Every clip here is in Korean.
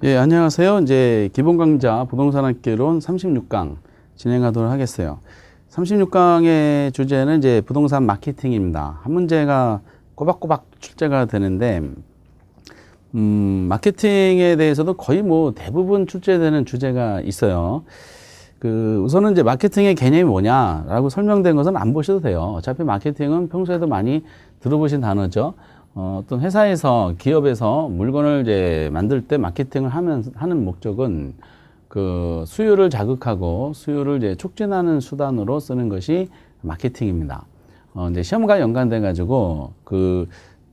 예, 안녕하세요. 이제 기본 강좌 부동산 학개론 36강 진행하도록 하겠어요. 36강의 주제는 이제 부동산 마케팅입니다. 한 문제가 꼬박꼬박 출제가 되는데, 마케팅에 대해서도 거의 뭐 대부분 출제되는 주제가 있어요. 우선은 이제 마케팅의 개념이 뭐냐라고 설명된 것은 안 보셔도 돼요. 어차피 마케팅은 평소에도 많이 들어보신 단어죠. 어떤 회사에서, 기업에서 물건을 이제 만들 때 마케팅을 하는 목적은 수요를 자극하고 수요를 이제 촉진하는 수단으로 쓰는 것이 마케팅입니다. 이제 시험과 연관돼가지고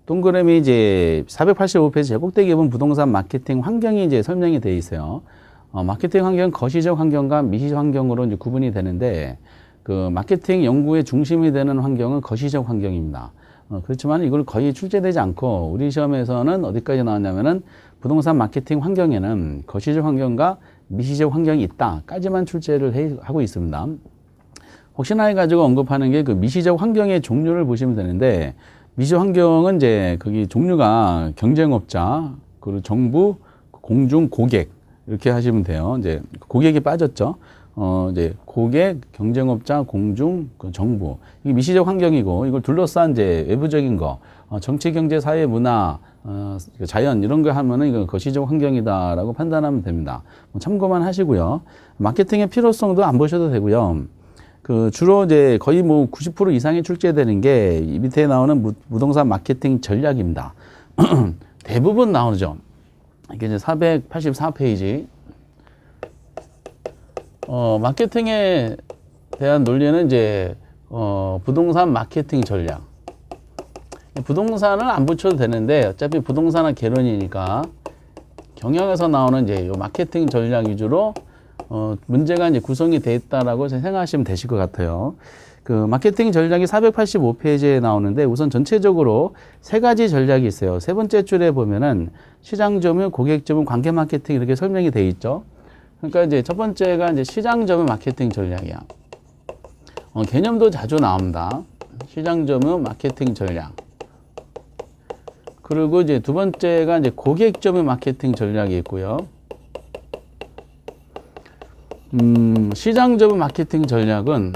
동그라미 이제 485페이지 제꼭대기에 보면 부동산 마케팅 환경이 이제 설명이 되어 있어요. 마케팅 환경은 거시적 환경과 미시적 환경으로 이제 구분이 되는데, 마케팅 연구의 중심이 되는 환경은 거시적 환경입니다. 그렇지만 이걸 거의 출제되지 않고 우리 시험에서는 어디까지 나왔냐면은 부동산 마케팅 환경에는 거시적 환경과 미시적 환경이 있다까지만 출제를 하고 있습니다. 혹시나 해가지고 언급하는 게 미시적 환경의 종류를 보시면 되는데, 미시적 환경은 이제 거기 종류가 경쟁업자, 그리고 정부, 공중, 고객 이렇게 하시면 돼요. 이제 고객이 빠졌죠. 이제 고객, 경쟁업자, 공중, 정부. 이게 미시적 환경이고, 이걸 둘러싼 이제 외부적인 거, 정치, 경제, 사회, 문화, 자연, 이런 거 하면은 이건 거시적 환경이다라고 판단하면 됩니다. 참고만 하시고요. 마케팅의 필요성도 안 보셔도 되고요. 주로 이제 거의 뭐 90% 이상이 출제되는 게 이 밑에 나오는 부동산 마케팅 전략입니다. 대부분 나오죠. 이게 이제 484페이지. 마케팅에 대한 논리는 이제, 부동산 마케팅 전략. 부동산을 안 붙여도 되는데, 어차피 부동산은 개론이니까, 경영에서 나오는 이제 요 마케팅 전략 위주로, 문제가 이제 구성이 돼 있다라고 생각하시면 되실 것 같아요. 마케팅 전략이 485페이지에 나오는데, 우선 전체적으로 세 가지 전략이 있어요. 세 번째 줄에 보면은 시장 점유, 고객 점유, 관계 마케팅 이렇게 설명이 돼 있죠. 그러니까 이제 첫 번째가 이제 시장 점유 마케팅 전략이야. 개념도 자주 나옵니다. 시장 점유 마케팅 전략. 그리고 이제 두 번째가 이제 고객 점유 마케팅 전략이 있고요. 시장 점유 마케팅 전략은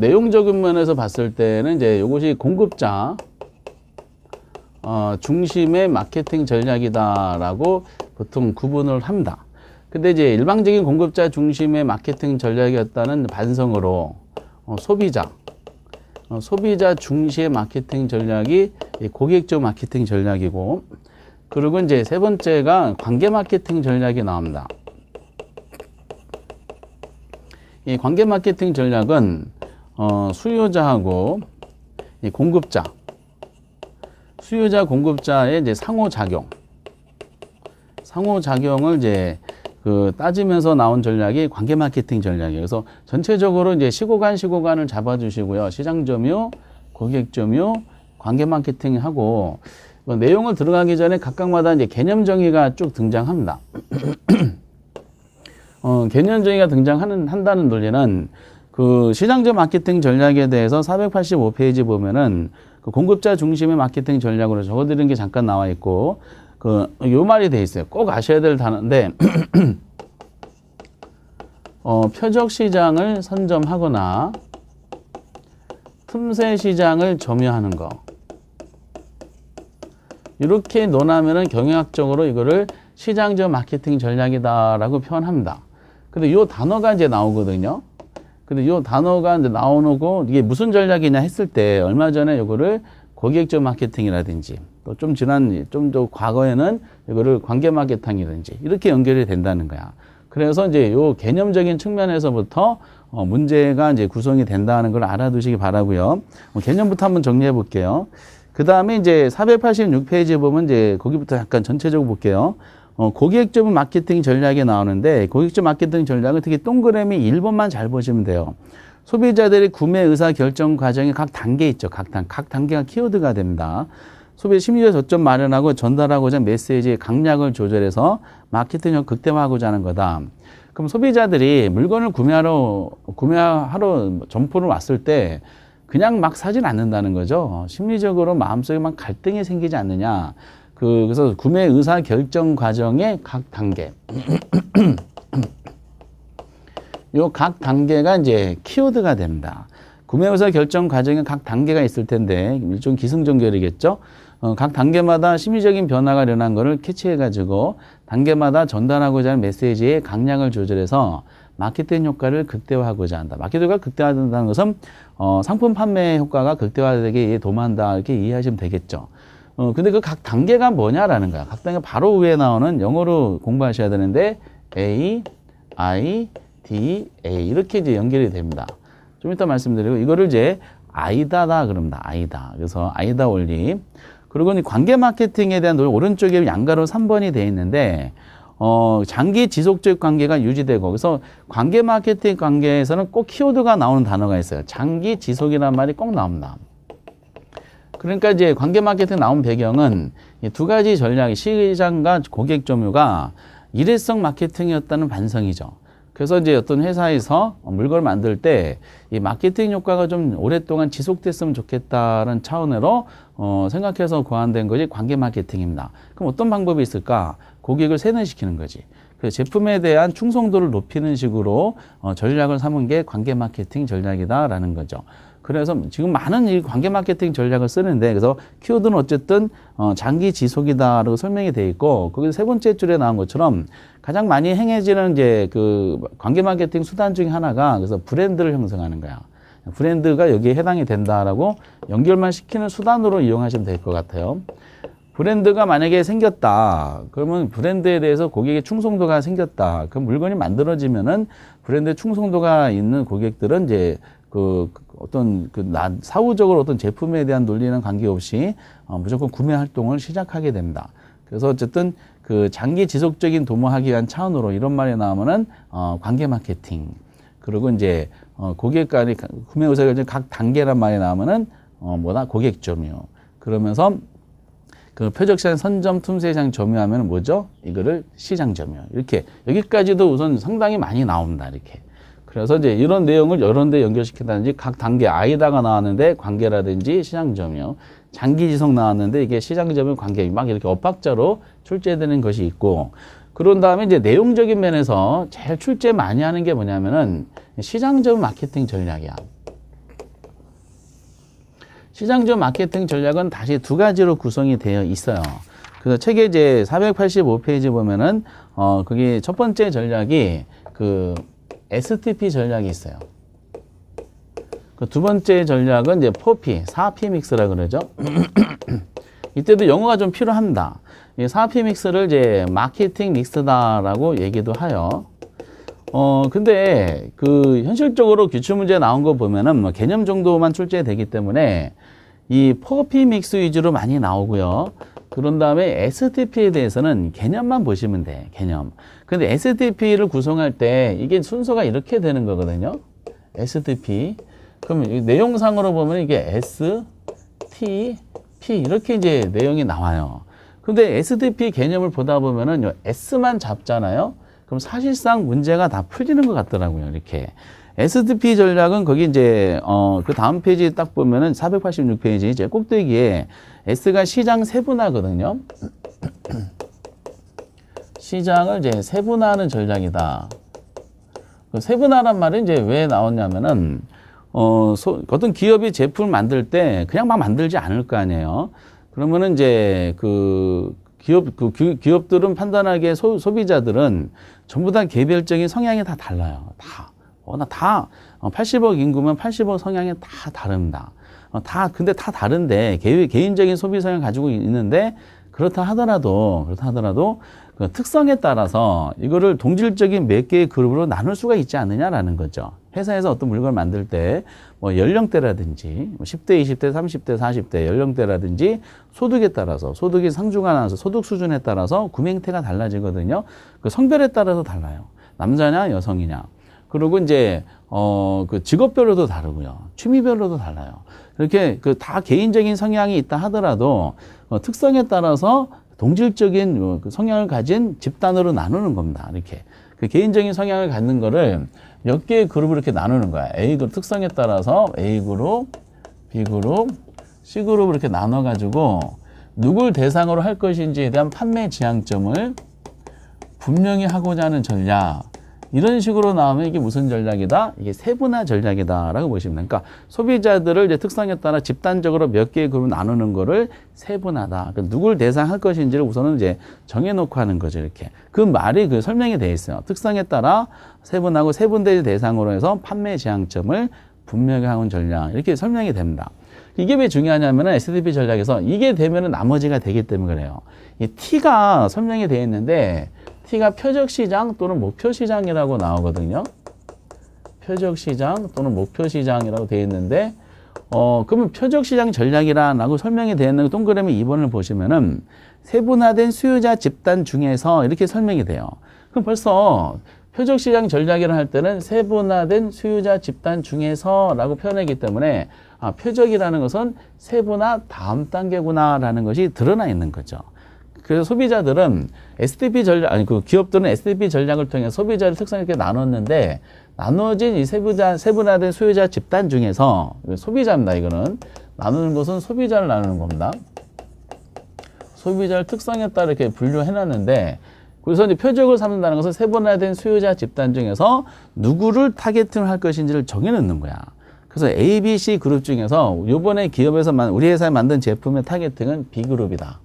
내용적인 면에서 봤을 때는 이제 이것이 공급자 중심의 마케팅 전략이다라고 보통 구분을 합니다. 근데 이제 일방적인 공급자 중심의 마케팅 전략이었다는 반성으로 소비자 중시의 마케팅 전략이 고객적 마케팅 전략이고, 그리고 이제 세 번째가 관계 마케팅 전략이 나옵니다. 이 관계 마케팅 전략은 수요자하고 이 수요자 공급자의 이제 상호작용을 이제 따지면서 나온 전략이 관계 마케팅 전략이에요. 그래서 전체적으로 이제 시고간을 잡아주시고요. 시장 점유, 고객 점유, 관계 마케팅 하고, 내용을 들어가기 전에 각각마다 이제 개념 정의가 쭉 등장합니다. 개념 정의가 한다는 논리는 시장점 마케팅 전략에 대해서 485페이지 보면은 공급자 중심의 마케팅 전략으로 적어드린 게 잠깐 나와 있고, 요 말이 돼 있어요. 꼭 아셔야 될 단어인데, 표적 시장을 선점하거나 틈새 시장을 점유하는 거. 이렇게 논하면은 경영학적으로 이거를 시장적 마케팅 전략이다라고 표현합니다. 근데 요 단어가 이제 나오거든요. 근데 요 단어가 이제 나오고, 이게 무슨 전략이냐 했을 때, 얼마 전에 요거를 고객적 마케팅이라든지, 또 좀 더 과거에는 이거를 관계 마케팅이라든지, 이렇게 연결이 된다는 거야. 그래서 이제 요 개념적인 측면에서부터, 문제가 이제 구성이 된다는 걸 알아두시기 바라고요. 개념부터 한번 정리해 볼게요. 그 다음에 이제 486페이지에 보면 이제 거기부터 약간 전체적으로 볼게요. 고객적 마케팅 전략이 나오는데, 고객적 마케팅 전략은 특히 동그라미 1번만 잘 보시면 돼요. 소비자들의 구매 의사 결정 과정에 각 단계 있죠. 각 단계가 키워드가 됩니다. 소비 심리적 저점 마련하고 전달하고자 하는 메시지의 강약을 조절해서 마케팅을 극대화하고자 하는 거다. 그럼 소비자들이 물건을 구매하러 점포를 왔을 때 그냥 막 사진 않는다는 거죠. 심리적으로 마음속에 막 갈등이 생기지 않느냐. 그래서 구매 의사 결정 과정의 각 단계. 요 각 단계가 이제 키워드가 됩니다. 구매 의사 결정 과정에 각 단계가 있을 텐데, 일종 기승전결이겠죠? 각 단계마다 심리적인 변화가 일어난 거를 캐치해가지고, 단계마다 전달하고자 하는 메시지의 강약을 조절해서 마케팅 효과를 극대화하고자 한다. 마케팅 효과가 극대화된다는 것은, 상품 판매 효과가 극대화되게 도모한다. 이렇게 이해하시면 되겠죠. 근데 그 각 단계가 뭐냐라는 거야. 각 단계 바로 위에 나오는 영어로 공부하셔야 되는데, A, I, D, A. 이렇게 이제 연결이 됩니다. 좀 이따 말씀드리고, 이거를 이제 아이다다 그럽니다. 아이다. 그래서 아이다 원리. 그리고 관계 마케팅에 대한 오른쪽에 양가로 3번이 되어 있는데, 장기 지속적 관계가 유지되고, 그래서 관계 마케팅 관계에서는 꼭 키워드가 나오는 단어가 있어요. 장기 지속이라는 말이 꼭 나옵니다. 그러니까 이제 관계 마케팅 나온 배경은 이 두 가지 전략이 시장과 고객 점유가 일회성 마케팅이었다는 반성이죠. 그래서 이제 어떤 회사에서 물건을 만들 때 이 마케팅 효과가 좀 오랫동안 지속됐으면 좋겠다는 차원으로 생각해서 고안된 것이 관계 마케팅입니다. 그럼 어떤 방법이 있을까? 고객을 세뇌시키는 거지. 그 제품에 대한 충성도를 높이는 식으로 전략을 삼은 게 관계 마케팅 전략이다라는 거죠. 그래서 지금 많은 이 관계 마케팅 전략을 쓰는데, 그래서 키워드는 어쨌든 장기 지속이다라고 설명이 돼 있고, 거기서 세 번째 줄에 나온 것처럼 가장 많이 행해지는 이제 그 관계 마케팅 수단 중에 하나가, 그래서 브랜드를 형성하는 거야. 브랜드가 여기에 해당이 된다라고 연결만 시키는 수단으로 이용하시면 될 것 같아요. 브랜드가 만약에 생겼다. 그러면 브랜드에 대해서 고객의 충성도가 생겼다. 그럼 물건이 만들어지면은 브랜드 충성도가 있는 고객들은 이제 사후적으로 어떤 제품에 대한 논리는 관계없이 무조건 구매 활동을 시작하게 됩니다. 그래서 어쨌든 그 장기 지속적인 도모하기 위한 차원으로 이런 말이 나오면은 관계 마케팅. 그리고 이제 고객 간의 구매 의사 결정 각 단계란 말이 나오면은 고객 점유. 그러면서 그 표적시장 선점 틈새시장 점유하면 뭐죠? 이거를 시장 점유. 이렇게 여기까지도 우선 상당히 많이 나옵니다. 이렇게. 그래서 이제 이런 내용을 여러 데 연결시킨다든지 각 단계 아이다가 나왔는데 관계라든지 시장 점유, 장기 지속 나왔는데 이게 시장 점유 관계 막 이렇게 엇박자로 출제되는 것이 있고, 그런 다음에 이제 내용적인 면에서 제일 출제 많이 하는 게 뭐냐면은 시장 점유 마케팅 전략이야. 시장 점유 마케팅 전략은 다시 두 가지로 구성이 되어 있어요. 그래서 책에 이제 485페이지 보면은 거기 첫 번째 전략이 그 STP 전략이 있어요. 그 두 번째 전략은 이제 4P, 4P 믹스라 그러죠. 이때도 영어가 좀 필요합니다. 이 4P 믹스를 이제 마케팅 믹스다라고 얘기도 해요. 근데 그 현실적으로 기출 문제 나온 거 보면은 뭐 개념 정도만 출제되기 때문에 이 4P 믹스 위주로 많이 나오고요. 그런 다음에 STP에 대해서는 개념만 보시면 돼, 개념. 근데 STP를 구성할 때 이게 순서가 이렇게 되는 거거든요. STP. 그럼 내용상으로 보면 이게 S, T, P 이렇게 이제 내용이 나와요. 근데 STP 개념을 보다 보면은 요 S만 잡잖아요. 그럼 사실상 문제가 다 풀리는 것 같더라고요, 이렇게. STP 전략은 거기 이제, 그 다음 페이지 딱 보면은 486페이지 이제 꼭대기에 S가 시장 세분화거든요. 시장을 이제 세분화하는 전략이다. 그 세분화란 말이 이제 왜 나왔냐면은, 어떤 기업이 제품을 만들 때 그냥 막 만들지 않을 거 아니에요. 그러면은 이제 기업들은 판단하기에 소비자들은 전부 다 개별적인 성향이 다 달라요. 다. 80억 인구면 80억 성향이 다 다릅니다. 근데 다 다른데, 개인적인 소비 성향을 가지고 있는데, 그렇다 하더라도 그 특성에 따라서 이거를 동질적인 몇 개의 그룹으로 나눌 수가 있지 않느냐라는 거죠. 회사에서 어떤 물건을 만들 때, 뭐 연령대라든지, 10대, 20대, 30대, 40대 연령대라든지, 소득에 따라서, 소득이 상중하 나서 소득 수준에 따라서 구매 행태가 달라지거든요. 그 성별에 따라서 달라요. 남자냐, 여성이냐. 그리고 이제, 그 직업별로도 다르고요. 취미별로도 달라요. 이렇게 다 개인적인 성향이 있다 하더라도, 특성에 따라서 동질적인 그 성향을 가진 집단으로 나누는 겁니다. 이렇게. 그 개인적인 성향을 갖는 거를 몇 개의 그룹으로 이렇게 나누는 거야. A그룹 특성에 따라서 A그룹, B그룹, C그룹 이렇게 나눠가지고, 누굴 대상으로 할 것인지에 대한 판매 지향점을 분명히 하고자 하는 전략. 이런 식으로 나오면 이게 무슨 전략이다? 이게 세분화 전략이다라고 보시면 됩니다. 그러니까 소비자들을 이제 특성에 따라 집단적으로 몇 개의 그룹으로 나누는 거를 세분화다. 그러니까 누굴 대상할 것인지를 우선은 이제 정해놓고 하는 거죠. 이렇게. 그 말이 그 설명이 되어 있어요. 특성에 따라 세분하고 세분대를 대상으로 해서 판매 지향점을 분명히 하는 전략. 이렇게 설명이 됩니다. 이게 왜 중요하냐면은 SDP 전략에서 이게 되면은 나머지가 되기 때문에 그래요. 이 T가 설명이 되어 있는데 T가 표적시장 또는 목표시장이라고 나오거든요. 표적시장 또는 목표시장이라고 되어 있는데, 그러면 표적시장 전략이라고 설명이 되어 있는 동그라미 2번을 보시면은 세분화된 수요자 집단 중에서 이렇게 설명이 돼요. 그럼 벌써 표적시장 전략이라 할 때는 세분화된 수요자 집단 중에서 라고 표현하기 때문에 표적이라는 것은 세분화 다음 단계구나라는 것이 드러나 있는 거죠. 그래서 소비자들은 SDP 전략, 아니, 기업들은 SDP 전략을 통해 소비자의 특성을 이렇게 나눴는데, 나눠진 이 세분화된 수요자 집단 중에서, 소비자입니다, 이거는. 나누는 것은 소비자를 나누는 겁니다. 소비자를 특성에 따라 이렇게 분류해놨는데, 그래서 이제 표적을 삼는다는 것은 세분화된 수요자 집단 중에서 누구를 타겟팅을 할 것인지를 정해놓는 거야. 그래서 A, B, C 그룹 중에서 이번에 기업에서 우리 회사에 만든 제품의 타겟팅은 B그룹이다.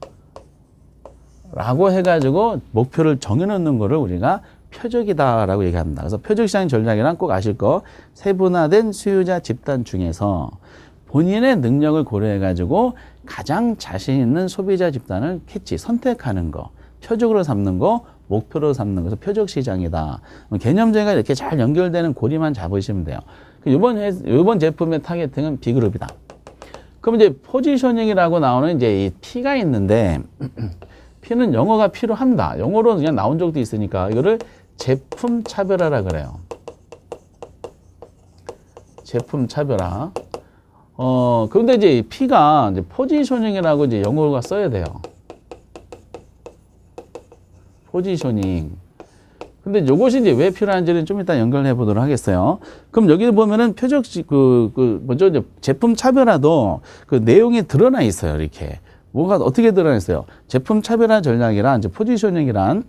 라고 해가지고 목표를 정해놓는 거를 우리가 표적이다라고 얘기합니다. 그래서 표적시장 전략이란 꼭 아실 거, 세분화된 수요자 집단 중에서 본인의 능력을 고려해가지고 가장 자신 있는 소비자 집단을 선택하는 거, 표적으로 삼는 거, 목표로 삼는 것은 표적시장이다. 개념제가 이렇게 잘 연결되는 고리만 잡으시면 돼요. 이번 제품의 타겟팅은 B그룹이다. 그럼 이제 포지셔닝이라고 나오는 이제 이 P가 있는데, P는 영어가 필요합니다. 영어로 그냥 나온 적도 있으니까 이거를 제품 차별화라 그래요. 제품 차별화. 그런데 이제 P가 이제 포지셔닝이라고 이제 영어가 써야 돼요. 포지셔닝. 근데 이것이 이제 왜 필요한지는 좀 이따 연결해 보도록 하겠어요. 그럼 여기 보면은 먼저 이제 제품 차별화도 그 내용이 드러나 있어요. 이렇게. 뭐가 어떻게 드러나 있어요? 제품 차별화 전략이란 이제 포지셔닝이란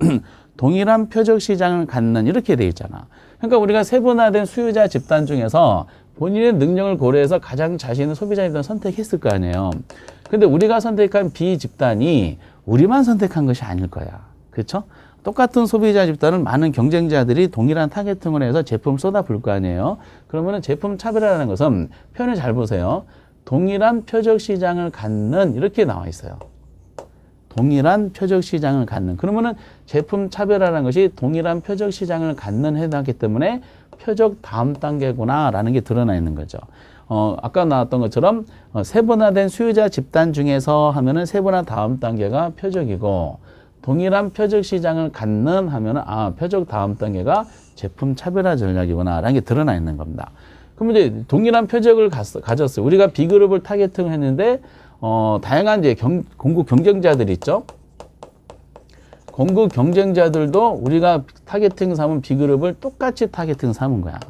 동일한 표적 시장을 갖는 이렇게 돼 있잖아. 그러니까 우리가 세분화된 수요자 집단 중에서 본인의 능력을 고려해서 가장 자신 있는 소비자 집단을 선택했을 거 아니에요. 근데 우리가 선택한 B 집단이 우리만 선택한 것이 아닐 거야. 그렇죠? 똑같은 소비자 집단을 많은 경쟁자들이 동일한 타겟팅을 해서 제품을 쏟아부을 거 아니에요. 그러면은 제품 차별화라는 것은 표현을 잘 보세요. 동일한 표적 시장을 갖는 이렇게 나와 있어요. 동일한 표적 시장을 갖는. 그러면은 제품 차별화라는 것이 동일한 표적 시장을 갖는 해당하기 때문에 표적 다음 단계구나라는 게 드러나 있는 거죠. 아까 나왔던 것처럼 세분화된 수요자 집단 중에서 하면은 세분화 다음 단계가 표적이고 동일한 표적 시장을 갖는 하면은 표적 다음 단계가 제품 차별화 전략이구나라는 게 드러나 있는 겁니다. 그럼 이제 동일한 표적을 가졌어요. 우리가 B그룹을 타겟팅을 했는데 다양한 이제 공급 경쟁자들 있죠. 공급 경쟁자들도 우리가 타겟팅 삼은 B그룹을 똑같이 타겟팅 삼은 거야.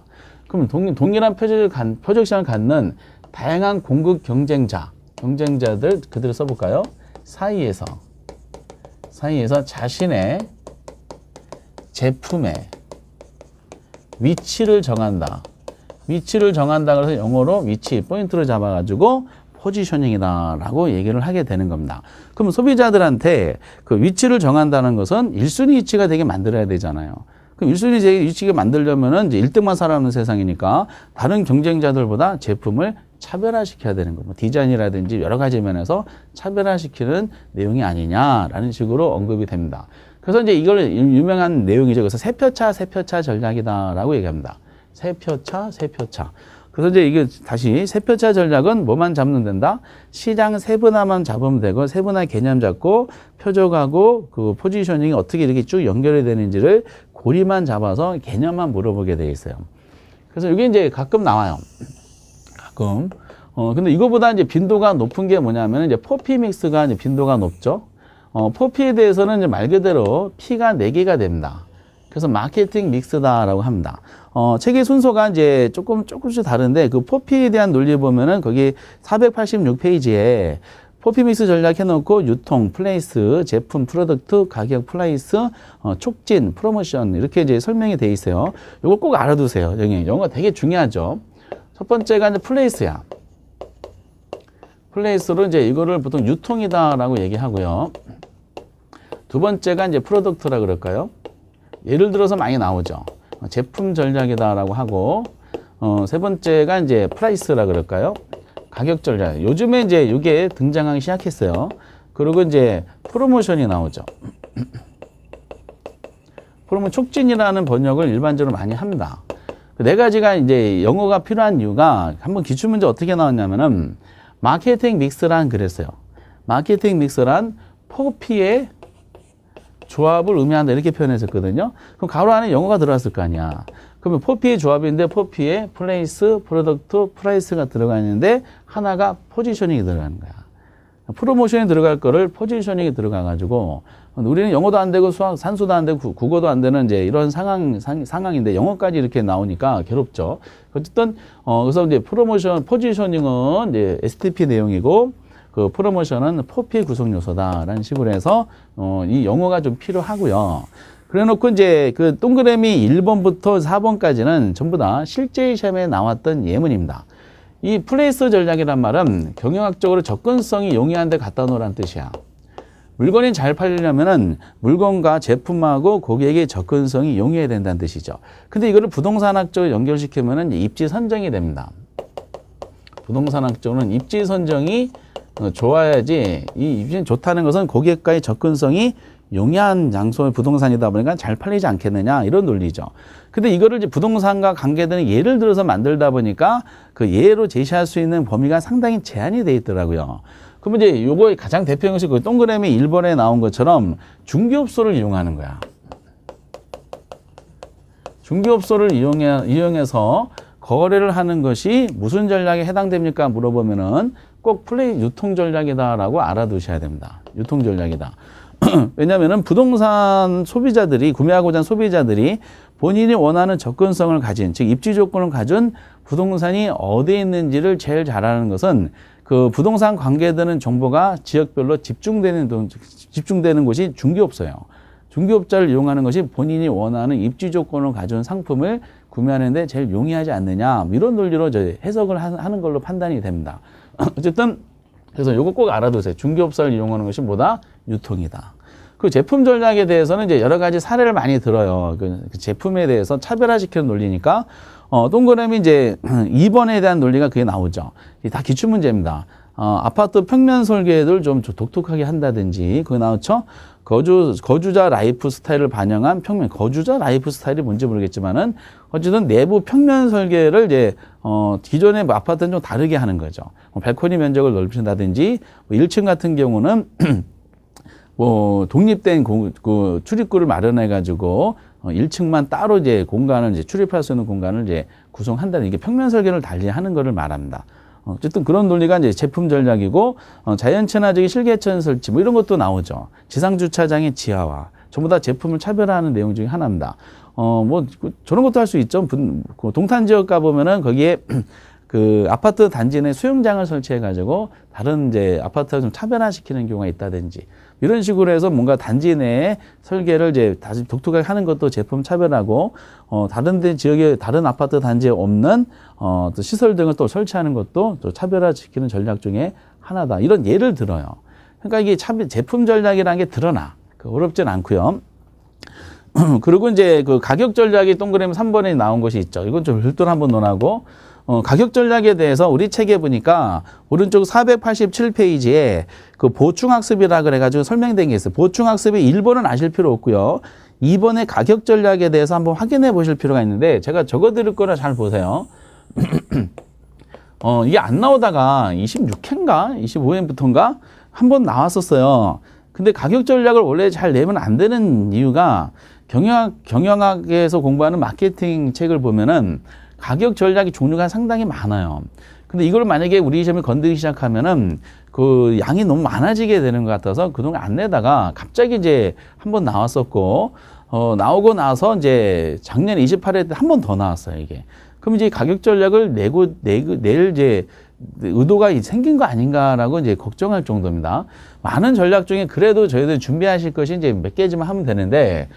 그럼 동일한 표적 시장을 갖는 다양한 공급 경쟁자들 그대로 써볼까요? 사이에서 자신의 제품의 위치를 정한다. 위치를 정한다 그래서 영어로 위치, 포인트를 잡아가지고 포지셔닝이다라고 얘기를 하게 되는 겁니다. 그럼 소비자들한테 그 위치를 정한다는 것은 1순위 위치가 되게 만들어야 되잖아요. 그럼 1순위 위치가 만들려면은 이제 1등만 살아남는 세상이니까 다른 경쟁자들보다 제품을 차별화시켜야 되는 거. 뭐 디자인이라든지 여러 가지 면에서 차별화시키는 내용이 아니냐라는 식으로 언급이 됩니다. 그래서 이제 이걸 유명한 내용이죠. 그래서 세표차 전략이다라고 얘기합니다. 세표차. 그래서 이제 이게 다시 세표차 전략은 뭐만 잡는 된다? 시장 세분화만 잡으면 되고 세분화 개념 잡고 표적하고 그 포지셔닝이 어떻게 이렇게 쭉 연결이 되는지를 고리만 잡아서 개념만 물어보게 돼 있어요. 그래서 이게 이제 가끔 나와요. 가끔. 근데 이거보다 이제 빈도가 높은 게 뭐냐면 이제 포피 믹스가 이제 빈도가 높죠. 포피에 대해서는 이제 말 그대로 P가 4개가 됩니다. 그래서 마케팅 믹스다라고 합니다. 책의 순서가 이제 조금씩 다른데 그 포피에 대한 논리 보면은 거기 486페이지에 포피 믹스 전략 해놓고 유통, 플레이스, 제품, 프로덕트, 가격, 플레이스, 촉진, 프로모션 이렇게 이제 설명이 돼 있어요. 이거 꼭 알아두세요. 영어가 되게 중요하죠. 첫 번째가 이제 플레이스야. 플레이스로 이제 이거를 보통 유통이다라고 얘기하고요. 두 번째가 이제 프로덕트라 그럴까요? 예를 들어서 많이 나오죠. 제품 전략이다라고 하고, 세 번째가 이제 프라이스라 그럴까요? 가격 전략. 요즘에 이제 이게 등장하기 시작했어요. 그리고 이제 프로모션이 나오죠. 프로모 촉진이라는 번역을 일반적으로 많이 합니다. 네 가지가 이제 영어가 필요한 이유가 한번 기출문제 어떻게 나왔냐면은 마케팅 믹스란 그랬어요. 마케팅 믹스란 포피의 조합을 의미한다 이렇게 표현했었거든요. 그럼 가로 안에 영어가 들어갔을 거 아니야. 그러면 포피의 조합인데 포피의 플레이스, 프로덕트, 프라이스가 들어가 있는데 하나가 포지셔닝이 들어가는 거야. 프로모션이 들어갈 거를 포지셔닝이 들어가 가지고 우리는 영어도 안 되고 수학, 산수도 안 되고 국어도 안 되는 이제 이런 상황인데 영어까지 이렇게 나오니까 괴롭죠. 어쨌든 그래서 이제 프로모션, 포지셔닝은 이제 STP 내용이고 그 프로모션은 포피 구성 요소다라는 식으로 해서 이 영어가 좀 필요하고요. 그래 놓고 이제 그 동그라미 1번부터 4번까지는 전부 다 실제 시험에 나왔던 예문입니다. 이 플레이스 전략이란 말은 경영학적으로 접근성이 용이한 데 갖다 놓으라는 뜻이야. 물건이 잘 팔리려면은 물건과 제품하고 고객의 접근성이 용이해야 된다는 뜻이죠. 근데 이거를 부동산학적으로 연결시키면은 입지 선정이 됩니다. 부동산학적으로는 입지 선정이 좋아야지, 이 입지는 좋다는 것은 고객과의 접근성이 용이한 장소의 부동산이다 보니까 잘 팔리지 않겠느냐 이런 논리죠. 근데 이거를 이제 부동산과 관계되는 예를 들어서 만들다 보니까 그 예로 제시할 수 있는 범위가 상당히 제한이 돼 있더라고요. 그러면 이제 요거의 가장 대표적인 것이 그 동그라미 1번에 나온 것처럼 중개업소를 이용하는 거야. 중개업소를 이용해서 거래를 하는 것이 무슨 전략에 해당됩니까? 물어보면은 꼭 유통 전략이다라고 알아두셔야 됩니다. 유통 전략이다. 왜냐면은 부동산 소비자들이, 구매하고자 하는 소비자들이 본인이 원하는 접근성을 가진, 즉 입지 조건을 가진 부동산이 어디에 있는지를 제일 잘 아는 것은 그 부동산 관계되는 정보가 지역별로 집중되는 곳이 중개업소예요. 중개업자를 이용하는 것이 본인이 원하는 입지 조건을 가진 상품을 구매하는데 제일 용이하지 않느냐, 이런 논리로 해석을 하는 걸로 판단이 됩니다. 어쨌든 그래서 요거 꼭 알아두세요. 중개업소를 이용하는 것이 뭐다? 유통이다. 그 제품 전략에 대해서는 이제 여러 가지 사례를 많이 들어요. 그 제품에 대해서 차별화시키는 논리니까 동그라미 이제 2번에 대한 논리가 그게 나오죠. 이게 다 기출문제입니다. 아파트 평면 설계를 좀 독특하게 한다든지, 그거 나왔죠? 거주자 라이프 스타일을 반영한 평면, 거주자 라이프 스타일이 뭔지 모르겠지만은, 어쨌든 내부 평면 설계를 이제, 기존의 아파트는 좀 다르게 하는 거죠. 발코니 면적을 넓힌다든지, 1층 같은 경우는, 독립된 그 출입구를 마련해가지고, 1층만 따로 이제 공간을 이제 출입할 수 있는 공간을 이제 구성한다는, 이게 평면 설계를 달리 하는 거를 말합니다. 어쨌든 그런 논리가 이제 제품 전략이고, 자연 친화적인 실개천 설치 뭐 이런 것도 나오죠. 지상 주차장의 지하화 전부 다 제품을 차별화하는 내용 중에 하나입니다. 저런 것도 할 수 있죠. 동탄 지역 가 보면은 거기에 그 아파트 단지 내 수영장을 설치해 가지고 다른 이제 아파트를 좀 차별화시키는 경우가 있다든지, 이런 식으로 해서 뭔가 단지 내에 설계를 이제 다시 독특하게 하는 것도 제품 차별하고, 다른 지역에 다른 아파트 단지에 없는 또 시설 등을 또 설치하는 것도 또 차별화시키는 전략 중에 하나다. 이런 예를 들어요. 그러니까 이게 제품 전략이라는 게 드러나. 어렵진 않고요. 그리고 이제 그 가격 전략이 동그라미 3번에 나온 것이 있죠. 이건 좀 별도로 한번 논하고, 가격 전략에 대해서 우리 책에 보니까 오른쪽 487페이지에 그 보충학습이라 그래가지고 설명된 게 있어요. 보충학습의 1번은 아실 필요 없고요. 2번의 가격 전략에 대해서 한번 확인해 보실 필요가 있는데, 제가 적어 드릴 거라 잘 보세요. 이게 안 나오다가 26회인가 25회부터인가 한번 나왔었어요. 근데 가격 전략을 원래 잘 내면 안 되는 이유가, 경영학에서 공부하는 마케팅 책을 보면은 가격 전략이 종류가 상당히 많아요. 근데 이걸 만약에 우리 시험에 건드리기 시작하면은 그 양이 너무 많아지게 되는 것 같아서 그동안 안 내다가 갑자기 이제 한번 나왔었고, 나오고 나서 이제 작년 28회 때 한 번 더 나왔어요, 이게. 그럼 이제 가격 전략을 낼 이제 의도가 생긴 거 아닌가라고 이제 걱정할 정도입니다. 많은 전략 중에 그래도 저희들 준비하실 것이 이제 몇 개지만 하면 되는데,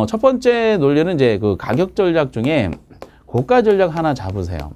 첫 번째 논리는 이제 그 가격 전략 중에 고가 전략 하나 잡으세요.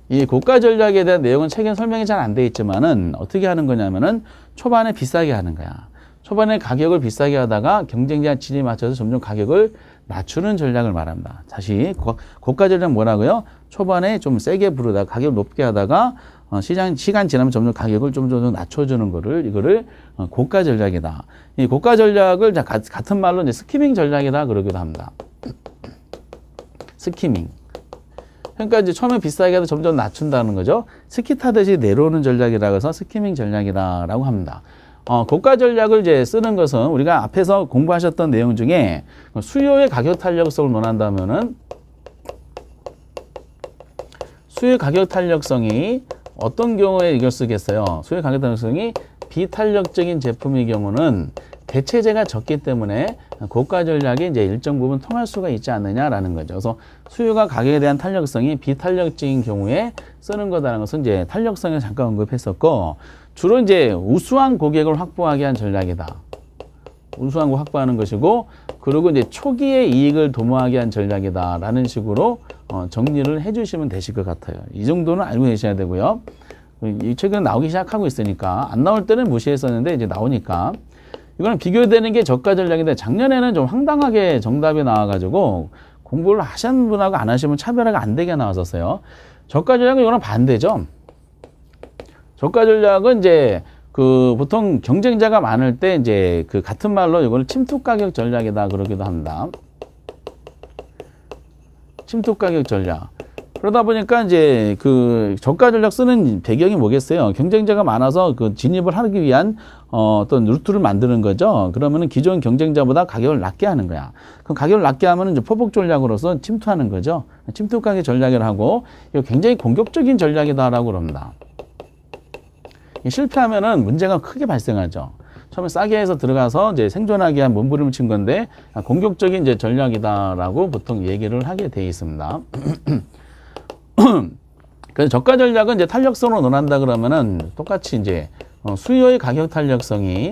이 고가 전략에 대한 내용은 책에 설명이 잘 안 돼 있지만은 어떻게 하는 거냐면은 초반에 비싸게 하는 거야. 초반에 가격을 비싸게 하다가 경쟁자 진입에 맞춰서 점점 가격을 낮추는 전략을 말합니다. 다시 고가 전략 뭐라고요? 초반에 좀 세게 부르다가 가격을 높게 하다가 시간 지나면 점점 가격을 좀 낮춰주는 이거를 고가 전략이다. 이 고가 전략을 같은 말로 이제 스키밍 전략이다 그러기도 합니다. 스키밍. 그러니까 이제 처음에 비싸게 해도 점점 낮춘다는 거죠. 스키 타듯이 내려오는 전략이라고 해서 스키밍 전략이다라고 합니다. 고가 전략을 이제 쓰는 것은 우리가 앞에서 공부하셨던 내용 중에 수요의 가격 탄력성을 논한다면은 수요의 가격 탄력성이 어떤 경우에 이걸 쓰겠어요? 수요의 가격 탄력성이 비탄력적인 제품의 경우는 대체재가 적기 때문에 고가 전략이 이제 일정 부분 통할 수가 있지 않느냐라는 거죠. 그래서 수요가 가격에 대한 탄력성이 비탄력적인 경우에 쓰는 거다라는 것은 이제 탄력성을 잠깐 언급했었고, 주로 이제 우수한 고객을 확보하기 위한 전략이다. 우수한 거 확보하는 것이고, 그리고 이제 초기에 이익을 도모하기 위한 전략이다라는 식으로 정리를 해주시면 되실 것 같아요. 이 정도는 알고 계셔야 되고요. 이 책은 나오기 시작하고 있으니까 안 나올 때는 무시했었는데 이제 나오니까. 이거는 비교되는 게 저가 전략인데 작년에는 좀 황당하게 정답이 나와가지고 공부를 하시는 분하고 안 하시면 차별화가 안 되게 나왔었어요. 저가 전략은 이거랑 반대죠. 저가 전략은 이제 그 보통 경쟁자가 많을 때 이제 그 같은 말로 이거를 침투 가격 전략이다 그러기도 합니다. 침투 가격 전략. 그러다 보니까 이제 그 저가 전략 쓰는 배경이 뭐겠어요? 경쟁자가 많아서 그 진입을 하기 위한 어떤 루트를 만드는 거죠. 그러면은 기존 경쟁자보다 가격을 낮게 하는 거야. 그럼 가격을 낮게 하면은 이제 포복 전략으로서 침투하는 거죠. 침투 가격 전략을 하고 이거 굉장히 공격적인 전략이다라고 그럽니다. 실패하면은 문제가 크게 발생하죠. 처음에 싸게 해서 들어가서 이제 생존하기 위한 몸부림을 친 건데 공격적인 이제 전략이다라고 보통 얘기를 하게 돼 있습니다. 그래서 저가 전략은 이제 탄력성으로 논한다 그러면은 똑같이 이제 수요의 가격 탄력성이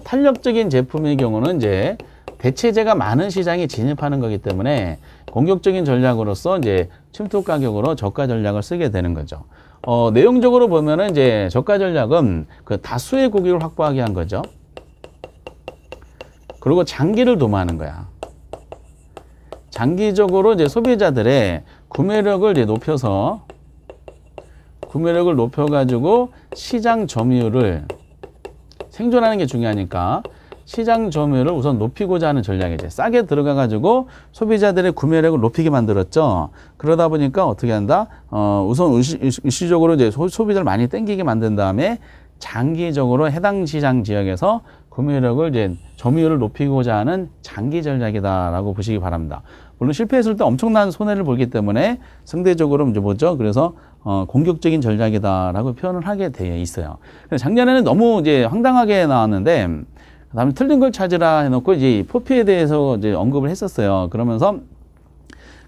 탄력적인 제품의 경우는 이제 대체재가 많은 시장에 진입하는 거기 때문에 공격적인 전략으로서 이제 침투 가격으로 저가 전략을 쓰게 되는 거죠. 내용적으로 보면은 이제 저가 전략은 그 다수의 고객을 확보하게 한 거죠. 그리고 장기를 도모하는 거야. 장기적으로 이제 소비자들의 구매력을 이제 구매력을 높여가지고 시장 점유율을 생존하는 게 중요하니까 시장 점유율을 우선 높이고자 하는 전략이죠. 싸게 들어가가지고 소비자들의 구매력을 높이게 만들었죠. 그러다 보니까 어떻게 한다? 우선 일시적으로 이제 소비자를 많이 땡기게 만든 다음에 장기적으로 해당 시장 지역에서 구매력을 이제 점유율을 높이고자 하는 장기 전략이다라고 보시기 바랍니다. 물론 실패했을 때 엄청난 손해를 보기 때문에 상대적으로 이제 뭐죠? 그래서 공격적인 전략이다라고 표현을 하게 되어 있어요. 작년에는 너무 이제 황당하게 나왔는데 그다음에 틀린 걸 찾으라 해놓고 이제 포피에 대해서 이제 언급을 했었어요. 그러면서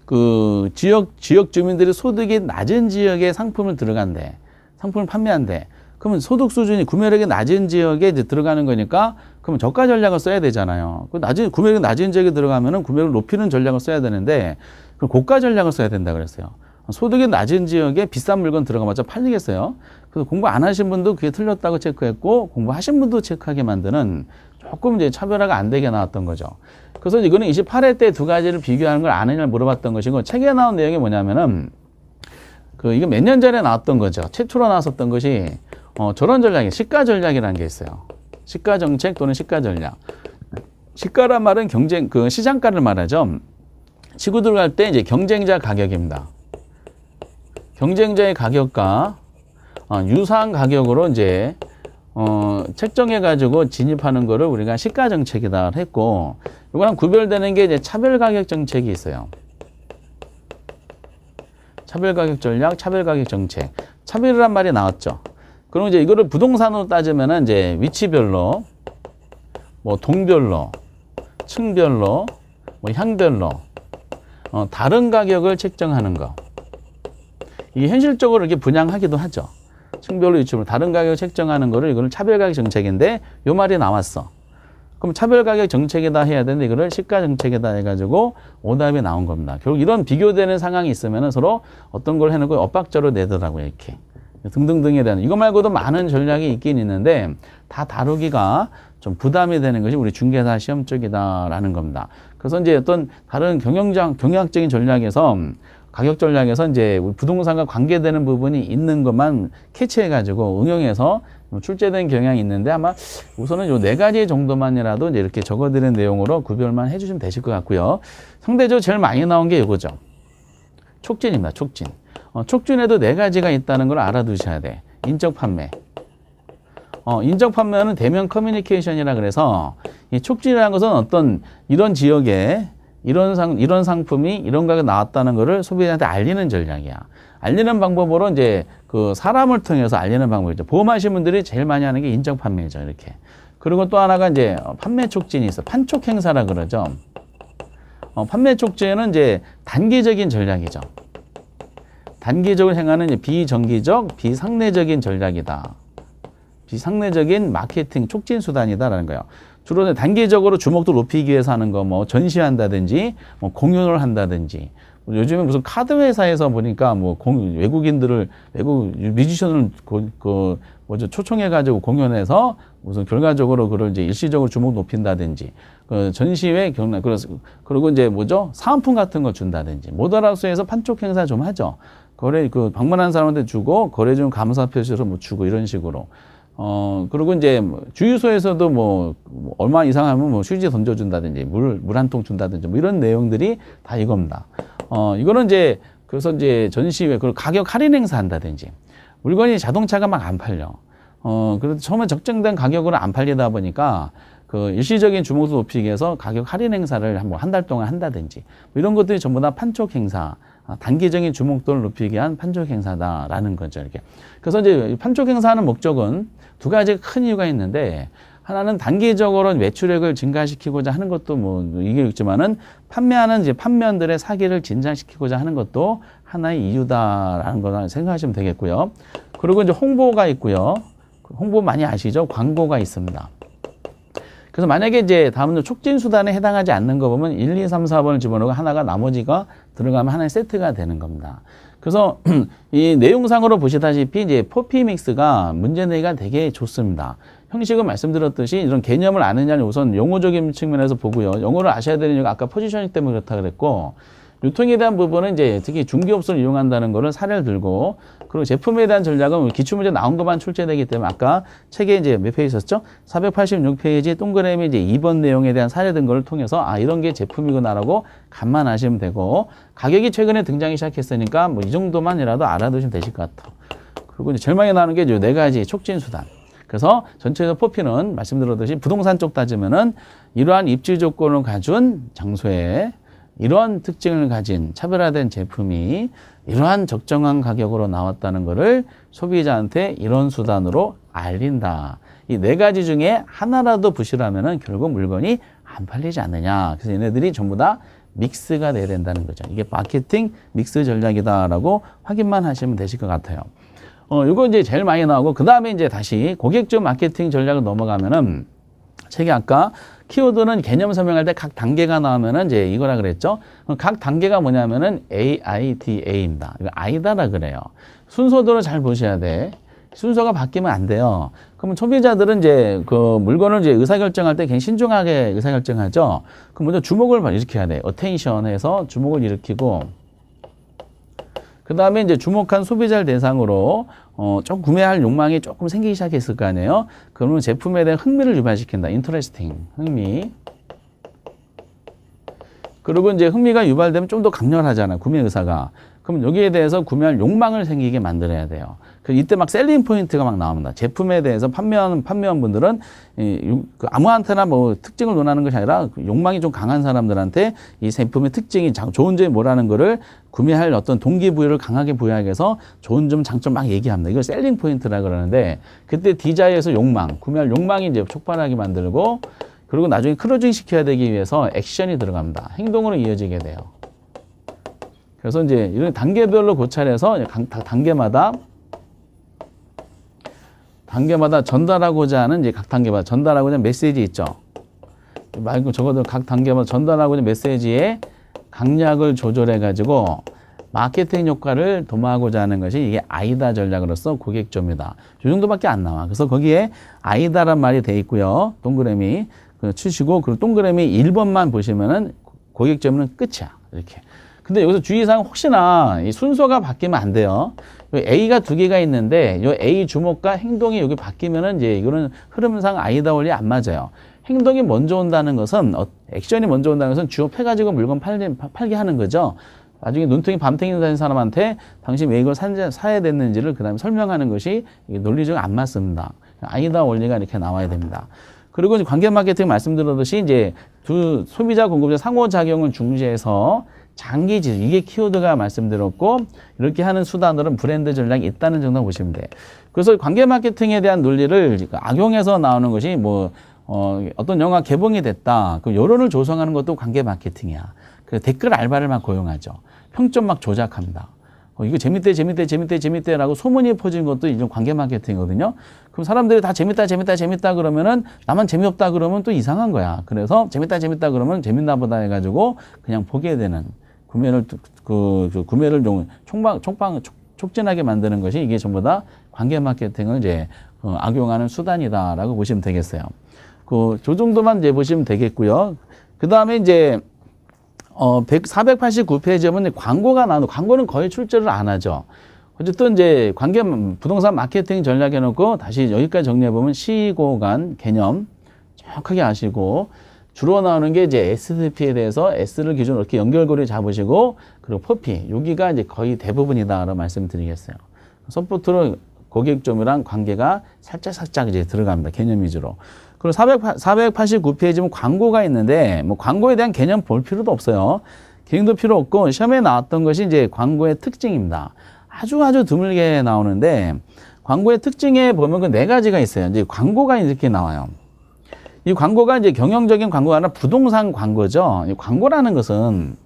그 지역 주민들이 소득이 낮은 지역에 상품을 판매한대. 그러면 소득 수준이 구매력이 낮은 지역에 이제 들어가는 거니까 그러면 저가 전략을 써야 되잖아요. 구매력이 낮은 지역에 들어가면은 구매력을 높이는 전략을 써야 되는데 그럼 고가 전략을 써야 된다 그랬어요. 소득이 낮은 지역에 비싼 물건 들어가봤자 팔리겠어요. 그래서 공부 안 하신 분도 그게 틀렸다고 체크했고 공부하신 분도 체크하게 만드는 조금 이제 차별화가 안 되게 나왔던 거죠. 그래서 이거는 28회 때 두 가지를 비교하는 걸 아느냐를 물어봤던 것이고 책에 나온 내용이 뭐냐면은 이거 몇 년 전에 나왔던 거죠. 최초로 나왔었던 것이 저런 전략이 시가 전략이라는 게 있어요. 시가 정책 또는 시가 전략. 시가란 말은 시장가를 말하죠. 치고 들어갈 때 이제 경쟁자 가격입니다. 경쟁자의 가격과 유사한 가격으로 이제 책정해가지고 진입하는 거를 우리가 시가 정책이다 했고, 이거랑 구별되는 게 이제 차별 가격 정책이 있어요. 차별 가격 전략, 차별 가격 정책. 차별이란 말이 나왔죠. 그럼 이제 이거를 부동산으로 따지면은 이제 위치별로, 뭐 동별로, 층별로, 뭐 향별로 다른 가격을 책정하는 거. 이게 현실적으로 이렇게 분양하기도 하죠. 층별로 유치물 다른 가격 책정하는 거를 이거는 차별가격 정책인데 요 말이 나왔어. 그럼 차별가격 정책에다 해야 되는데 이거를 시가 정책에다 해가지고 오답이 나온 겁니다. 결국 이런 비교되는 상황이 있으면 서로 어떤 걸 해놓고 엇박자로 내더라고요. 이렇게 등등등에 대한 이거 말고도 많은 전략이 있긴 있는데 다 다루기가 좀 부담이 되는 것이 우리 중개사 시험 쪽이다라는 겁니다. 그래서 이제 어떤 다른 경영학적인 전략에서 가격 전략에서 이제 우리 부동산과 관계되는 부분이 있는 것만 캐치해가지고 응용해서 출제된 경향이 있는데 아마 우선은 요 4가지 정도만이라도 이제 이렇게 적어드리는 내용으로 구별만 해주시면 되실 것 같고요. 상대적으로 제일 많이 나온 게 이거죠. 촉진입니다. 촉진. 촉진에도 4가지가 있다는 걸 알아두셔야 돼. 인적 판매. 인적 판매는 대면 커뮤니케이션이라 그래서 이 촉진이라는 것은 어떤 이런 지역에 이런 상품이 이런 가격에 나왔다는 거를 소비자한테 알리는 전략이야. 알리는 방법으로 이제 그 사람을 통해서 알리는 방법이죠. 보험하시는 분들이 제일 많이 하는 게 인적 판매죠. 이렇게. 그리고 또 하나가 이제 판매 촉진이 있어. 판촉 행사라 그러죠. 판매 촉진은 이제 단기적인 전략이죠. 단기적으로 행하는 이제 비정기적, 비상례적인 전략이다. 비상례적인 마케팅 촉진 수단이다라는 거예요. 주로 단기적으로 주목도 높이기 위해서 하는 거, 뭐 전시한다든지, 뭐 공연을 한다든지. 요즘에 무슨 카드 회사에서 보니까 뭐 외국인들을 외국 뮤지션을 초청해가지고 공연해서 무슨 결과적으로 그걸 이제 일시적으로 주목 높인다든지, 전시회 경락 그리고 이제 사은품 같은 거 준다든지, 모더라스에서 판촉 행사 좀 하죠. 방문한 사람한테 주고 거래 중 감사 표시로 뭐 주고 이런 식으로. 그리고 이제 주유소에서도 뭐 얼마 이상 하면 뭐 휴지 던져준다든지 물 한 통 준다든지 뭐 이런 내용들이 다 이겁니다. 이거는 이제 그래서 이제 전시회 그리고 가격 할인 행사 한다든지 물건이 자동차가 막 안 팔려. 그래서 처음에 적정된 가격으로 안 팔리다 보니까 그 일시적인 주목도 높이기 위해서 가격 할인 행사를 한 달 동안 한다든지 뭐 이런 것들이 전부 다 판촉 행사. 단기적인 주목도를 높이기 위한 판촉 행사다라는 거죠. 이렇게. 그래서 이제 판촉 행사하는 목적은 2가지 큰 이유가 있는데 하나는 단기적으로 매출액을 증가시키고자 하는 것도 뭐 이게 있지만은 판매하는 이제 판매원들의 사기를 진작시키고자 하는 것도 하나의 이유다라는 거라 생각하시면 되겠고요. 그리고 이제 홍보가 있고요. 홍보 많이 아시죠? 광고가 있습니다. 그래서 만약에 이제 다음은 촉진 수단에 해당하지 않는 거 보면 1, 2, 3, 4번을 집어넣고 하나가 나머지가 들어가면 하나의 세트가 되는 겁니다. 그래서 이 내용상으로 보시다시피 이제 포피 믹스가 문제 내기가 되게 좋습니다. 형식은 말씀드렸듯이 이런 개념을 아느냐는 우선 용어적인 측면에서 보고요. 영어를 아셔야 되는 이유가 아까 포지셔닝 때문에 그렇다 그랬고 유통에 대한 부분은 이제 특히 중개업소를 이용한다는 거를 사례를 들고 그리고 제품에 대한 전략은 기출문제 나온 것만 출제되기 때문에 아까 책에 이제 몇 페이지 있었죠? 486페이지 동그라미 이제 2번 내용에 대한 사례 등 거를 통해서 이런 게 제품이구나라고 감안하시면 되고 가격이 최근에 등장이 시작했으니까 뭐 이 정도만이라도 알아두시면 되실 것 같아요. 그리고 이제 제일 많이 나오는 게 이 4가지 촉진 수단. 그래서 전체적으로 포피는 말씀드렸듯이 부동산 쪽 따지면은 이러한 입지 조건을 가진 장소에 이러한 특징을 가진 차별화된 제품이 이러한 적정한 가격으로 나왔다는 것을 소비자한테 이런 수단으로 알린다. 이 4가지 중에 하나라도 부실하면은 결국 물건이 안 팔리지 않느냐. 그래서 얘네들이 전부 다 믹스가 돼야 된다는 거죠. 이게 마케팅 믹스 전략이다라고 확인만 하시면 되실 것 같아요. 이거 이제 제일 많이 나오고 그 다음에 이제 다시 고객적 마케팅 전략을 넘어가면은 책에 아까 키워드는 개념 설명할 때 각 단계가 나오면은 이제 이거라 그랬죠. 각 단계가 뭐냐면은 AIDA입니다. 이거 아이다라 그래요. 순서대로 잘 보셔야 돼. 순서가 바뀌면 안 돼요. 그러면 소비자들은 이제 그 물건을 이제 의사결정할 때 굉장히 신중하게 의사결정하죠. 그럼 먼저 주목을 일으켜야 돼. 어텐션 해서 주목을 일으키고 그 다음에 이제 주목한 소비자를 대상으로 좀 구매할 욕망이 조금 생기기 시작했을 거 아니에요. 그러면 제품에 대한 흥미를 유발시킨다. 인터레스팅, 흥미. 그리고 이제 흥미가 유발되면 좀 더 강렬하잖아. 구매 의사가. 그럼 여기에 대해서 구매할 욕망을 생기게 만들어야 돼요. 이때 막 셀링 포인트가 막 나옵니다. 제품에 대해서 판매원분들은 아무한테나 뭐 특징을 논하는 것이 아니라 욕망이 좀 강한 사람들한테 이 제품의 특징이 좋은 점이 뭐라는 거를 구매할 어떤 동기부여를 강하게 부여하기 위해서 좋은 점, 장점 막 얘기합니다. 이걸 셀링 포인트라 그러는데 그때 디자이어에서 욕망, 구매할 욕망이 이제 촉발하게 만들고 그리고 나중에 클로징 시켜야 되기 위해서 액션이 들어갑니다. 행동으로 이어지게 돼요. 그래서 이제 이런 단계별로 고찰해서 단계마다 전달하고자 하는 이제 각 단계마다 전달하고자 하는 메시지 있죠. 말고 적어도 각 단계마다 전달하고자 하는 메시지에 강약을 조절해 가지고 마케팅 효과를 도모하고자 하는 것이 이게 아이다 전략으로서 고객조입니다. 이 정도밖에 안 나와. 그래서 거기에 아이다란 말이 돼 있고요. 동그라미 치시고 그리고 동그라미 1번만 보시면은 고객조는 끝이야. 이렇게. 근데 여기서 주의사항 혹시나 이 순서가 바뀌면 안 돼요. A가 두 개가 있는데 이 A 주목과 행동이 여기 바뀌면은 이제 이거는 흐름상 아이다 원리 안 맞아요. 행동이 먼저 온다는 것은 액션이 먼저 온다는 것은 주업해가지고 물건 팔게 하는 거죠. 나중에 눈탱이 밤탱이 다니는 사람한테 당신 왜 이걸 사야 됐는지를 그 다음에 설명하는 것이 논리적으로 안 맞습니다. 아이다 원리가 이렇게 나와야 됩니다. 그리고 관계 마케팅 말씀드렸듯이 이제 두 소비자 공급자 상호작용을 중시해서 장기 지속, 이게 키워드가 말씀드렸고 이렇게 하는 수단으로는 브랜드 전략이 있다는 정도 보시면 돼요. 그래서 관계 마케팅에 대한 논리를 악용해서 나오는 것이 어떤 영화 개봉이 됐다. 그 여론을 조성하는 것도 관계 마케팅이야. 그 댓글 알바를 막 고용하죠. 평점 막 조작합니다. 이거 재밌대라고 소문이 퍼진 것도 이런 관계 마케팅이거든요. 그럼 사람들이 다 재밌다 그러면은 나만 재미없다 그러면 또 이상한 거야. 그래서 재밌다 그러면 재밌나 보다 해가지고 그냥 보게 되는 구매를 촉진하게 만드는 것이 이게 전부 다 관계 마케팅을 이제 악용하는 수단이다라고 보시면 되겠어요. 저 정도만 이제 보시면 되겠고요. 그 다음에 이제 489페이지에 보면 광고가 나오는데 광고는 거의 출제를 안 하죠. 어쨌든 이제 부동산 마케팅 전략 해놓고 다시 여기까지 정리해보면 시고간 개념 정확하게 아시고 주로 나오는 게 이제 SDP에 대해서 S를 기준으로 이렇게 연결고리 잡으시고 그리고 포피 여기가 이제 거의 대부분이다라고 말씀드리겠어요. 서포트로 고객점이랑 관계가 살짝 이제 들어갑니다. 개념 위주로. 그리고 489페이지면 광고가 있는데 뭐 광고에 대한 개념 볼 필요도 없어요. 개념도 필요 없고 시험에 나왔던 것이 이제 광고의 특징입니다. 아주 드물게 나오는데 광고의 특징에 보면 그 네 가지가 있어요. 이제 광고가 이렇게 나와요. 이 광고가 이제 경영적인 광고가 아니라 부동산 광고죠. 이 광고라는 것은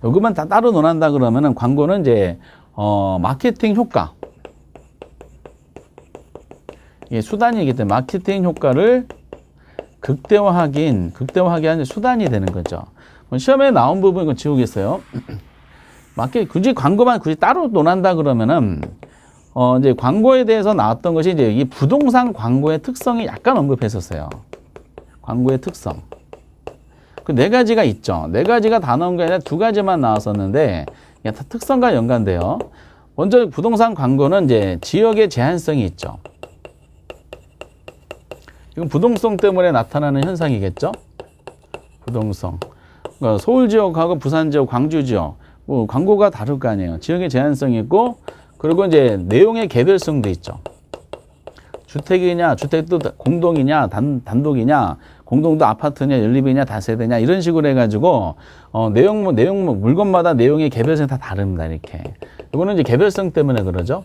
여기만 다 따로 논한다 그러면은 광고는 이제 마케팅 효과. 이게 수단이기 때문에 마케팅 효과를 극대화하게 하는 수단이 되는 거죠. 시험에 나온 부분 이건 지우겠어요. 굳이 광고만 따로 논한다 그러면은 이제 광고에 대해서 나왔던 것이 이제 이 부동산 광고의 특성이 약간 언급했었어요. 광고의 특성. 그 네 가지가 있죠. 네 가지가 다 나온 게 아니라 두 가지만 나왔었는데 다 특성과 연관돼요. 먼저 부동산 광고는 이제 지역의 제한성이 있죠. 이건 부동성 때문에 나타나는 현상이겠죠. 부동성. 그러니까 서울 지역하고 부산 지역, 광주 지역 광고가 다를 거 아니에요. 지역의 제한성이 있고 그리고 이제 내용의 개별성도 있죠. 주택이냐, 주택도 공동이냐, 단독이냐, 공동도 아파트냐, 연립이냐, 다세대냐 이런 식으로 해가지고 내용 물건마다 내용의 개별성이 다 다릅니다. 이렇게. 이거는 이제 개별성 때문에 그러죠.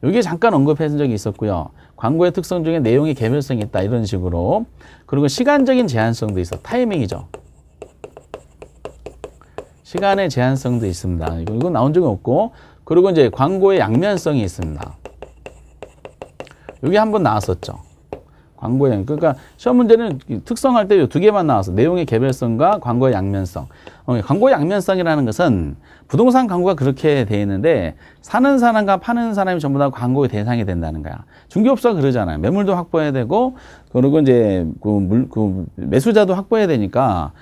여기 잠깐 언급한 적이 있었고요. 광고의 특성 중에 내용의 개별성이 있다 이런 식으로. 그리고 시간적인 제한성도 있어. 타이밍이죠. 시간의 제한성도 있습니다. 이거 나온 적이 없고. 그리고 이제 광고의 양면성이 있습니다. 여기 한번 나왔었죠. 광고의 그러니까 시험 문제는 특성할 때 이 두 개만 나왔어. 내용의 개별성과 광고의 양면성. 광고의 양면성이라는 것은 부동산 광고가 그렇게 돼 있는데 사는 사람과 파는 사람이 전부 다 광고의 대상이 된다는 거야. 중개업소가 그러잖아요. 매물도 확보해야 되고 그리고 이제 매수자도 확보해야 되니까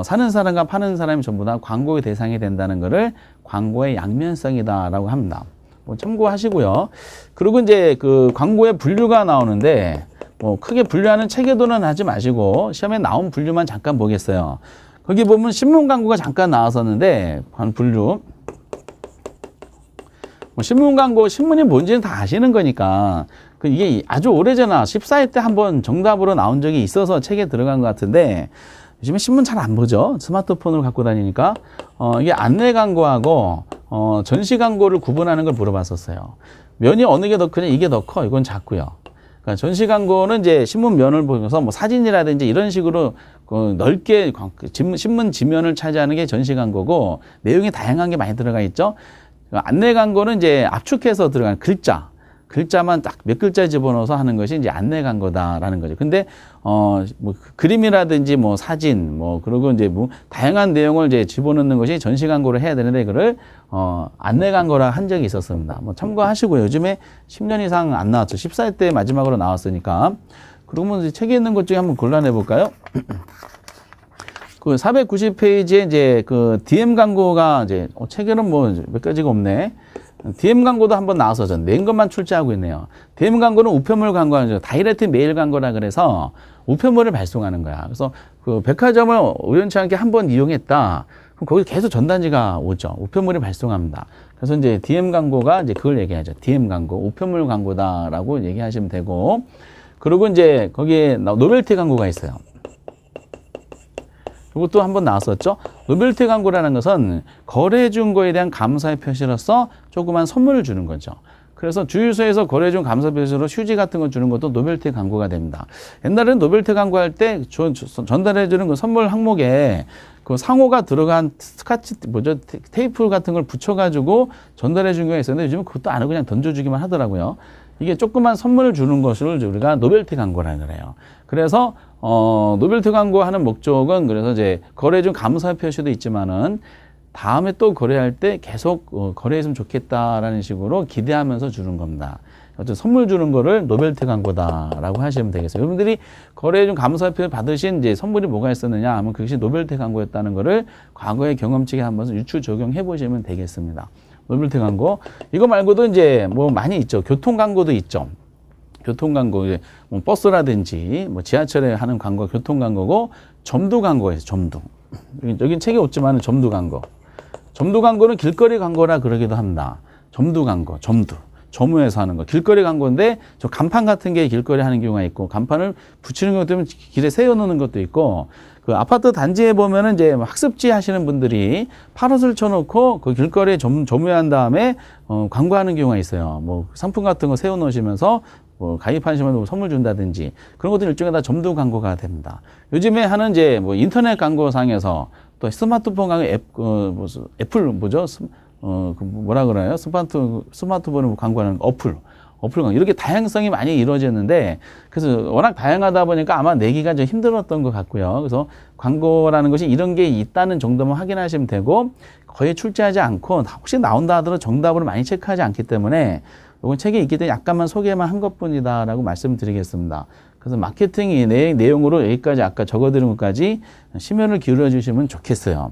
사는 사람과 파는 사람이 전부 다 광고의 대상이 된다는 것을 광고의 양면성이다라고 합니다. 참고하시고요. 그리고 이제 그 광고의 분류가 나오는데 크게 분류하는 체계도는 하지 마시고 시험에 나온 분류만 잠깐 보겠어요. 거기 보면 신문 광고가 잠깐 나왔었는데 분류. 신문 광고, 신문이 뭔지는 다 아시는 거니까 이게 아주 오래전에 14회 때 한번 정답으로 나온 적이 있어서 책에 들어간 것 같은데 요즘에 신문 잘 안 보죠. 스마트폰을 갖고 다니니까 이게 안내 광고하고 전시 광고를 구분하는 걸 물어봤었어요. 면이 어느 게 더 크냐? 이게 더 커. 이건 작고요. 그러니까 전시 광고는 이제 신문 면을 보면서 뭐 사진이라든지 이런 식으로 넓게 신문 지면을 차지하는 게 전시 광고고 내용이 다양한 게 많이 들어가 있죠. 안내 광고는 이제 압축해서 들어간 글자만 딱 몇 글자 집어넣어서 하는 것이 이제 안내 광고다라는 거죠. 근데 뭐 그림이라든지 뭐 사진 뭐 그리고 이제 뭐 다양한 내용을 이제 집어넣는 것이 전시 광고를 해야 되는데 그를 안내 광고라 한 적이 있었습니다. 뭐 참고하시고요. 요즘에 10년 이상 안 나왔죠. 14회 때 마지막으로 나왔으니까. 그러면 이제 책에 있는 것 중에 한번 골라내 볼까요? 그 490페이지에 이제 그 DM 광고가 이제 책에는 뭐 몇 가지가 없네. DM 광고도 한번 나와서 전 낸 것만 출제하고 있네요. DM 광고는 우편물 광고하는 거죠. 다이렉트 메일 광고라 그래서 우편물을 발송하는 거야. 그래서 그 백화점을 우연치 않게 한번 이용했다. 그럼 거기 계속 전단지가 오죠. 우편물이 발송합니다. 그래서 이제 DM 광고가 이제 그걸 얘기하죠. DM 광고, 우편물 광고다라고 얘기하시면 되고. 그리고 이제 거기에 노벨티 광고가 있어요. 이것도 한번 나왔었죠. 노벨티 광고라는 것은 거래해 준 거에 대한 감사의 표시로서 조그만 선물을 주는 거죠. 그래서 주유소에서 거래해 준 감사 표시로 휴지 같은 거 주는 것도 노벨티 광고가 됩니다. 옛날에는 노벨티 광고할 때 전달해 주는 그 선물 항목에 그 상호가 들어간 테이프 같은 걸 붙여가지고 전달해 준 경우가 있었는데 요즘은 그것도 안 하고 그냥 던져주기만 하더라고요. 이게 조그만 선물을 주는 것을 우리가 노벨티 광고라 그래요. 그래서 노벨티 광고하는 목적은 그래서 이제 거래해 준 감사 표시도 있지만은 다음에 또 거래할 때 계속 거래했으면 좋겠다라는 식으로 기대하면서 주는 겁니다. 어쨌든 선물 주는 거를 노벨티 광고다라고 하시면 되겠어요. 여러분들이 거래해 준 감사 표시 받으신 이제 선물이 뭐가 있었느냐 하면 그것이 노벨티 광고였다는 거를 과거의 경험치에 한번 유추 적용해 보시면 되겠습니다. 노벨티 광고. 이거 말고도 이제 뭐 많이 있죠. 교통 광고도 있죠. 교통 광고, 이제 뭐 버스라든지 뭐 지하철에 하는 광고, 교통 광고고, 점두 광고가 있어요. 점두. 여긴 책에 없지만 점두 광고. 점두 광고는 길거리 광고라 그러기도 합니다. 점두 광고, 점두. 점유해서 하는 거. 길거리 광고인데 저 간판 같은 게 길거리에 하는 경우가 있고 간판을 붙이는 경우도 있으면 길에 세워놓는 것도 있고 그 아파트 단지에 보면은 이제 학습지 하시는 분들이 파롯을 쳐놓고 그 길거리에 점유한 다음에 광고하는 경우가 있어요. 뭐 상품 같은 거 세워놓으시면서 뭐 가입하시면 선물 준다든지 그런 것들 일종의 다 점두 광고가 됩니다. 요즘에 하는 이제 뭐 인터넷 광고상에서 또 스마트폰 광고 애플 뭐죠? 그 뭐라 그래요? 스마트폰을 광고하는 어플 광고. 이렇게 다양성이 많이 이루어졌는데, 그래서 워낙 다양하다 보니까 아마 내기가 좀 힘들었던 것 같고요. 그래서 광고라는 것이 이런 게 있다는 정도만 확인하시면 되고, 거의 출제하지 않고, 혹시 나온다 하더라도 정답으로 많이 체크하지 않기 때문에, 이건 책에 있기 때문에 약간만 소개만 한 것 뿐이다라고 말씀드리겠습니다. 그래서 마케팅이 내용으로 여기까지 아까 적어드린 것까지 심혈을 기울여 주시면 좋겠어요.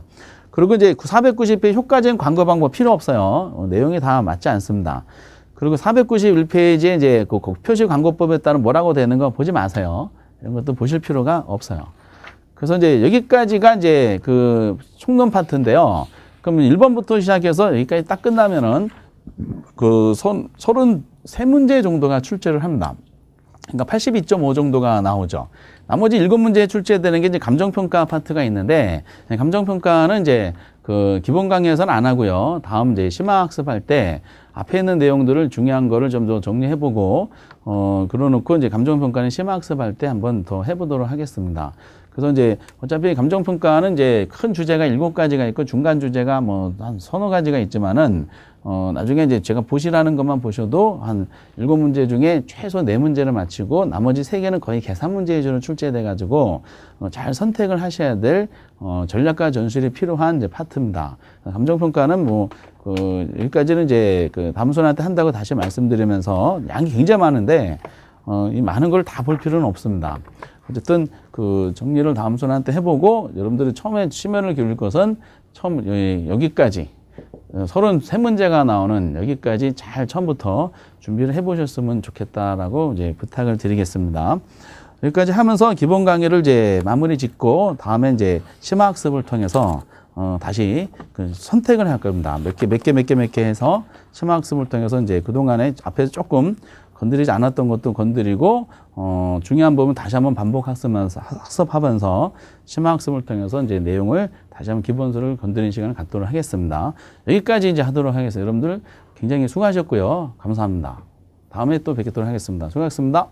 그리고 이제 490페이지 효과적인 광고 방법 필요 없어요. 내용이 다 맞지 않습니다. 그리고 491페이지에 이제 그 표시 광고법에 따른 뭐라고 되는 거 보지 마세요. 이런 것도 보실 필요가 없어요. 그래서 이제 여기까지가 이제 그 총론 파트인데요. 그러면 1번부터 시작해서 여기까지 딱 끝나면은 그 33문제 정도가 출제를 합니다. 그러니까 82.5 정도가 나오죠. 나머지 7문제에 출제되는 게 이제 감정평가 파트가 있는데, 감정평가는 이제 그 기본 강의에서는 안 하고요. 다음 이제 심화학습할 때 앞에 있는 내용들을 중요한 거를 좀 더 정리해보고, 그러놓고 이제 감정평가는 심화학습할 때 한번 더 해보도록 하겠습니다. 그래서 이제 어차피 감정평가는 이제 큰 주제가 7가지가 있고 중간 주제가 뭐 한 서너 가지가 있지만은 나중에 이제 제가 보시라는 것만 보셔도 한 7문제 중에 최소 4문제를 마치고 나머지 3개는 거의 계산 문제 위주로 출제돼 가지고 잘 선택을 하셔야 될 전략과 전술이 필요한 이제 파트입니다. 감정평가는 뭐 여기까지는 이제 그 담임선생님한테 한다고 다시 말씀드리면서 양이 굉장히 많은데 이 많은 걸 다 볼 필요는 없습니다. 어쨌든 그 정리를 다음 선한테 해보고 여러분들이 처음에 심혈을 기울일 것은 여기까지 33문제가 나오는 여기까지 잘 처음부터 준비를 해보셨으면 좋겠다라고 이제 부탁을 드리겠습니다. 여기까지 하면서 기본 강의를 이제 마무리 짓고 다음에 이제 심화학습을 통해서 다시 그 선택을 할 겁니다. 몇 개 해서 심화학습을 통해서 이제 그동안에 앞에서 조금 건드리지 않았던 것도 건드리고 중요한 부분 다시 한번 반복 학습하면서 심화학습을 통해서 이제 내용을 다시 한번 기본서를 건드리는 시간을 갖도록 하겠습니다. 여기까지 이제 하도록 하겠습니다. 여러분들 굉장히 수고하셨고요. 감사합니다. 다음에 또 뵙도록 하겠습니다. 수고하셨습니다.